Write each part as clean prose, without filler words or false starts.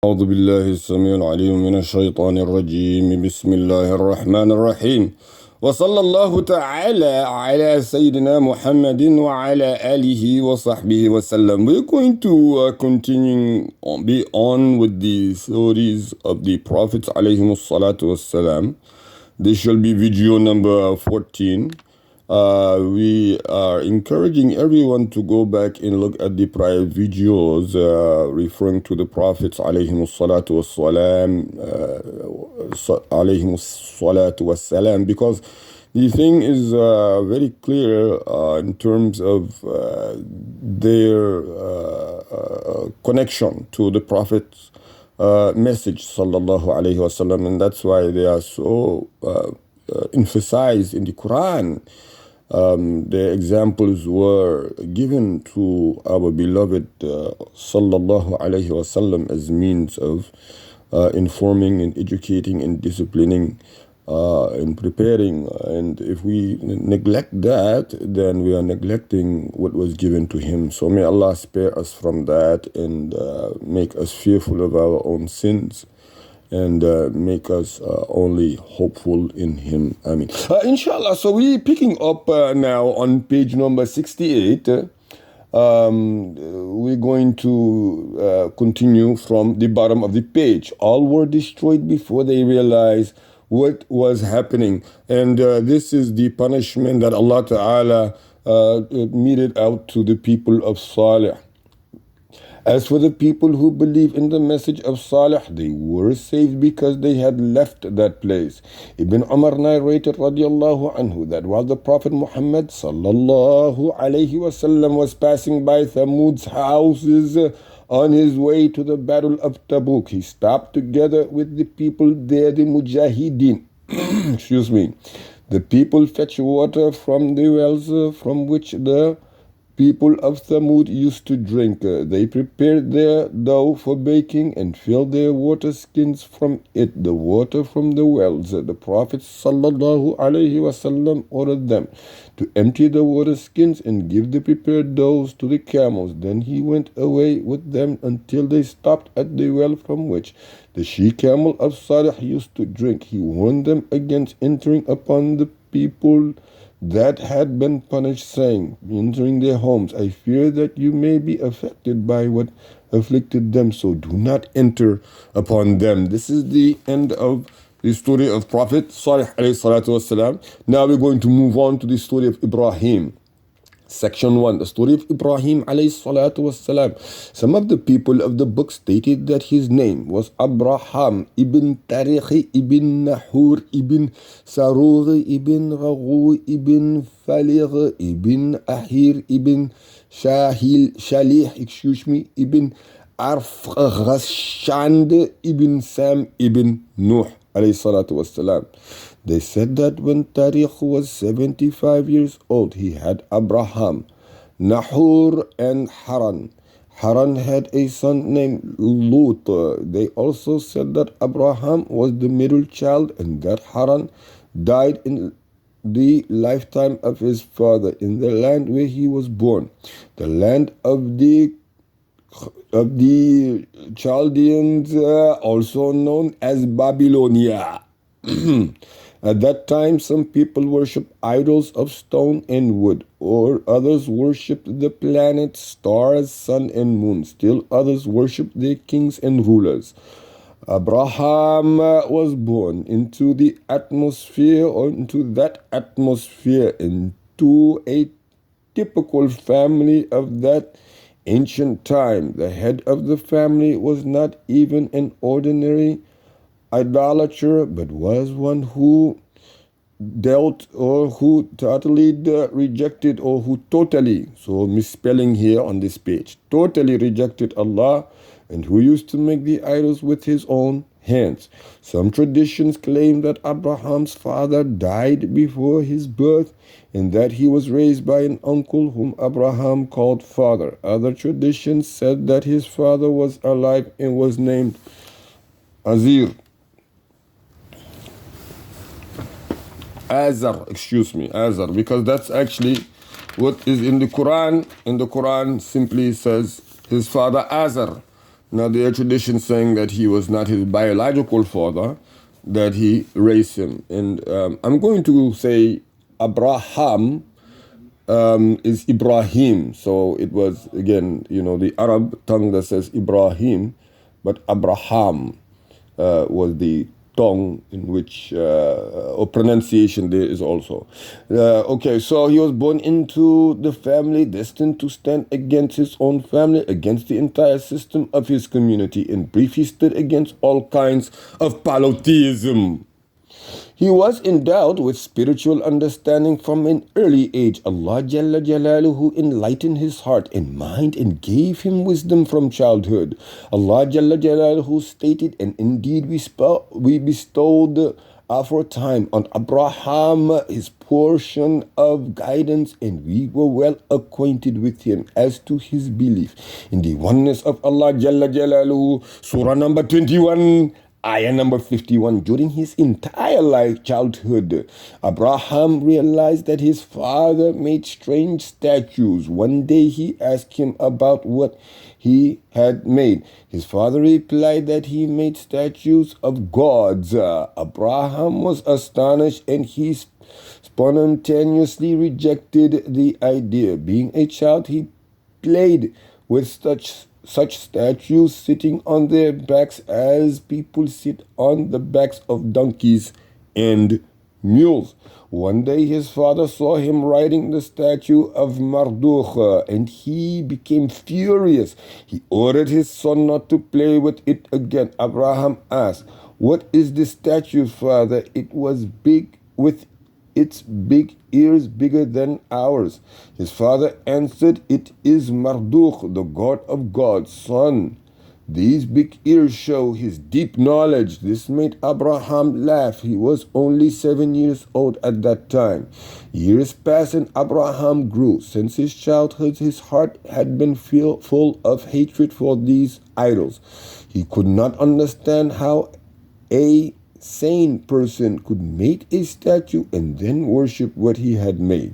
أعوذ بالله السميع العليم من الشيطان الرجيم بسم الله الرحمن الرحيم وصلى الله تعالى على سيدنا محمد وعلى آله وصحبه وسلم. We're going to be on with the stories of the Prophets alayhimu salatu wassalam. This shall be video number 14. We are encouraging everyone to go back and look at the prior videos referring to the Prophets alayhimu salatu wassalam, because the thing is very clear in terms of their connection to the Prophet's message sallallahu alayhi wasallam, and that's why they are so emphasized in the Quran. The examples were given to our beloved sallallahu alayhi wasallam as means of informing and educating and disciplining and preparing. And if we neglect that, then we are neglecting what was given to him. So may Allah spare us from that and make us fearful of our own sins and make us only hopeful in him. Ameen. Inshallah, so we're picking up now on page number 68. We're going to continue from the bottom of the page. All were destroyed before they realized what was happening. And this is the punishment that Allah Ta'ala meted out to the people of Salih. As for the people who believe in the message of Salih, they were saved because they had left that place. Ibn Umar narrated radiallahu anhu that while the Prophet Muhammad sallallahu alayhi wasallam was passing by Thamud's houses on his way to the Battle of Tabuk, he stopped together with the people there, the Mujahideen. Excuse me. The people fetch water from the wells from which the people of Thamud used to drink. They prepared their dough for baking and filled their water skins from it, the water from the wells. The Prophet sallallahu alaihi wasallam ordered them to empty the water skins and give the prepared doughs to the camels. Then he went away with them until they stopped at the well from which the she-camel of Salih used to drink. He warned them against entering upon the people that had been punished, saying, entering their homes, I fear that you may be affected by what afflicted them, so do not enter upon them. This is the end of the story of Prophet Salih alayhi salatu wasalam. Now we're going to move on to the story of Ibrahim. Section 1, the story of Ibrahim alayhi salatu wassalam. Some of the people of the book stated that his name was Abraham ibn Tariq ibn Nahur ibn Sarur ibn Ragu ibn Faligh ibn Ahir ibn Shalih, ibn Arfghashand ibn Sam ibn Nuh alayhi salatu wassalam. They said that when Tariq was 75 years old, he had Abraham, Nahur, and Haran. Haran had a son named Lut. They also said that Abraham was the middle child and that Haran died in the lifetime of his father in the land where he was born, the land of the Chaldeans, also known as Babylonia. At that time, some people worshipped idols of stone and wood, or others worshipped the planets, stars, sun, and moon. Still others worshipped their kings and rulers. Abraham was born into the atmosphere, or into that atmosphere, into a typical family of that ancient time. The head of the family was not even an ordinary idolater, but was one who dealt or who totally rejected, or who totally, so misspelling here on this page, totally rejected Allah, and who used to make the idols with his own hands. Some traditions claim that Abraham's father died before his birth and that he was raised by an uncle whom Abraham called father. Other traditions said that his father was alive and was named Azar, because that's actually what is in the Quran. And the Quran simply says his father Azar. Now, there are traditions saying that he was not his biological father, that he raised him. And I'm going to say Abraham is Ibrahim. So it was, again, the Arab tongue that says Ibrahim, but Abraham was the tongue in which, or pronunciation there is also. Okay, so he was born into the family destined to stand against his own family, against the entire system of his community. In brief, he stood against all kinds of polytheism. He was endowed with spiritual understanding from an early age. Allah Jalla Jalaluhu enlightened his heart and mind and gave him wisdom from childhood. Allah Jalla Jalaluhu stated, and indeed we bestowed aforetime on Abraham his portion of guidance, and we were well acquainted with him as to his belief in the oneness of Allah Jalla Jalaluhu. Surah number 21. Ayah number 51. During his entire childhood, Abraham realized that his father made strange statues. One day he asked him about what he had made. His father replied that he made statues of gods. Abraham was astonished and he spontaneously rejected the idea. Being a child, he played with such statues, sitting on their backs as people sit on the backs of donkeys and mules. One day his father saw him riding the statue of Marduk, and he became furious. He ordered his son not to play with it again. Abraham asked, "What is this statue, father?" It was big, with its big ears bigger than ours. His father answered, "It is Marduk, the god of gods." Son, these big ears show his deep knowledge. This made Abraham laugh. He was only 7 years old at that time. Years passed and Abraham grew. Since his childhood, his heart had been full of hatred for these idols. He could not understand how a sane person could make a statue and then worship what he had made.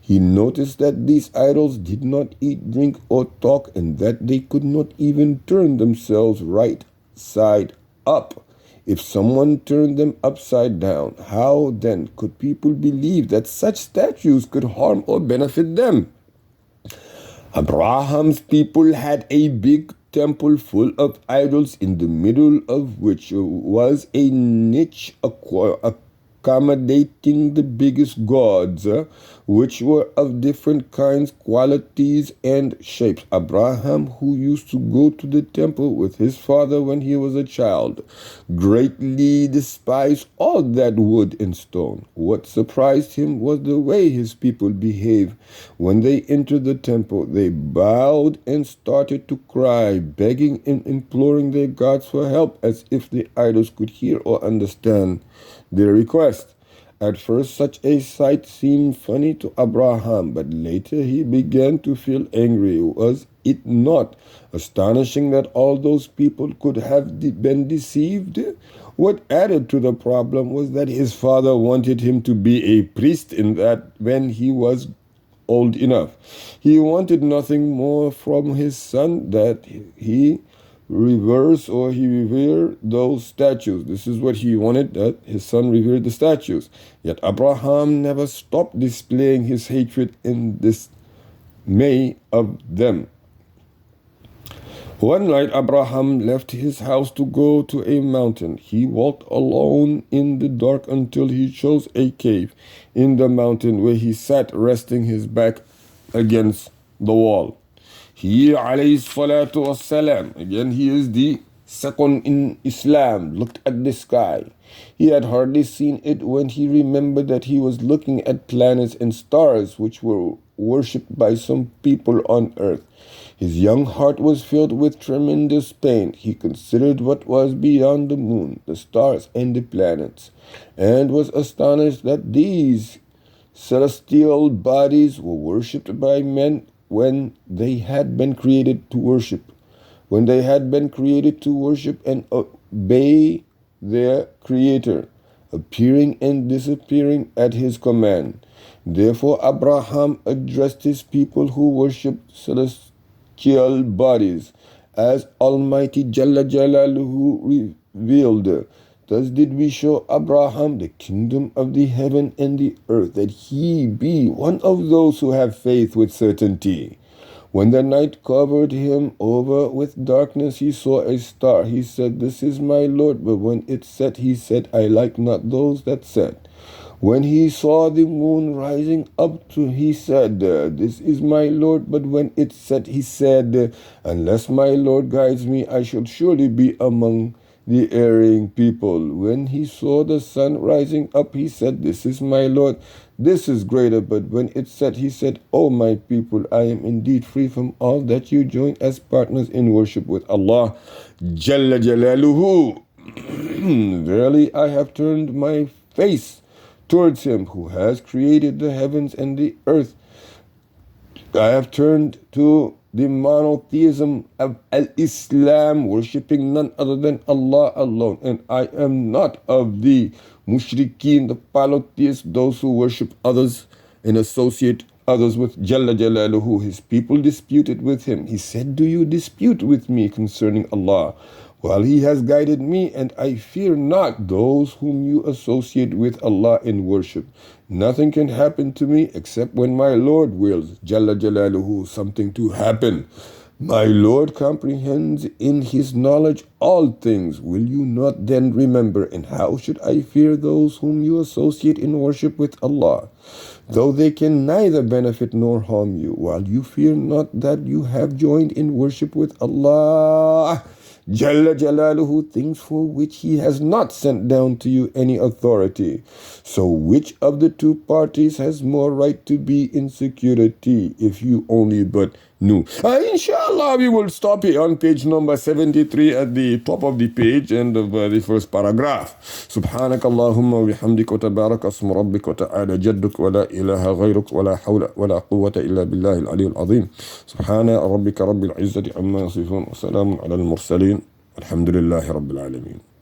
He noticed that these idols did not eat, drink, or talk, and that they could not even turn themselves right side up. If someone turned them upside down, how then could people believe that such statues could harm or benefit them? Abraham's people had a big temple full of idols, in the middle of which was a niche accommodating the biggest gods, which were of different kinds, qualities, and shapes. Abraham, who used to go to the temple with his father when he was a child, greatly despised all that wood and stone. What surprised him was the way his people behaved. When they entered the temple, they bowed and started to cry, begging and imploring their gods for help, as if the idols could hear or understand their request. At first, such a sight seemed funny to Abraham, but later he began to feel angry. Was it not astonishing that all those people could have been deceived? What added to the problem was that his father wanted him to be a priest in that when he was old enough. He wanted nothing more from his son that he revere those statues. This is what he wanted, that his son revere the statues. Yet Abraham never stopped displaying his hatred and dismay of them. One night Abraham left his house to go to a mountain. He walked alone in the dark until he chose a cave in the mountain, where he sat resting his back against the wall. He, alayhi salatu wassalam, again he is the second in Islam, looked at the sky. He had hardly seen it when he remembered that he was looking at planets and stars which were worshipped by some people on earth. His young heart was filled with tremendous pain. He considered what was beyond the moon, the stars, and the planets, and was astonished that these celestial bodies were worshipped by men when they had been created to worship. When they had been created to worship and obey their Creator, appearing and disappearing at his command. Therefore Abraham addressed his people who worshipped celestial bodies as Almighty Jalla Jalaluhu revealed. Thus did we show Abraham the kingdom of the heaven and the earth, that he be one of those who have faith with certainty. When the night covered him over with darkness, he saw a star. He said, This is my Lord. But when it set, he said, I like not those that set. When he saw the moon rising up to, he said, This is my Lord. But when it set, he said, Unless my Lord guides me, I shall surely be among the erring people. When he saw the sun rising up, he said, This is my Lord. This is greater. But when it set, he said, O my people, I am indeed free from all that you join as partners in worship with Allah Jalla Jalaluhu. Verily, I have turned my face towards him who has created the heavens and the earth. I have turned to the monotheism of Al-Islam, worshipping none other than Allah alone. And I am not of the mushrikeen, the polytheists, those who worship others and associate others with Jalla Jalaluhu. His people disputed with him. He said, Do you dispute with me concerning Allah? Well, he has guided me, and I fear not those whom you associate with Allah in worship. Nothing can happen to me except when my Lord wills, Jalla Jalaluhu, something to happen. My Lord comprehends in his knowledge all things. Will you not then remember? And how should I fear those whom you associate in worship with Allah, though they can neither benefit nor harm you, while you fear not that you have joined in worship with Allah Jalla Jalaluhu, things for which he has not sent down to you any authority. So which of the two parties has more right to be in security, if you only but knew? Inshallah, we will stop here on page number 73 at the top of the page, end of the first paragraph. Subhanak Allahumma wa bihamdik wa tabarak asmu rabbik wa ta'ala jadduk wa la ilaha ghayruk wa la hawla wa la quwwata illa billahi al-ali al-azim. Subhana rabbika rabbil izzati amma yasifun wa salamun ala al-mursalin. Alhamdulillahi rabbil alamin.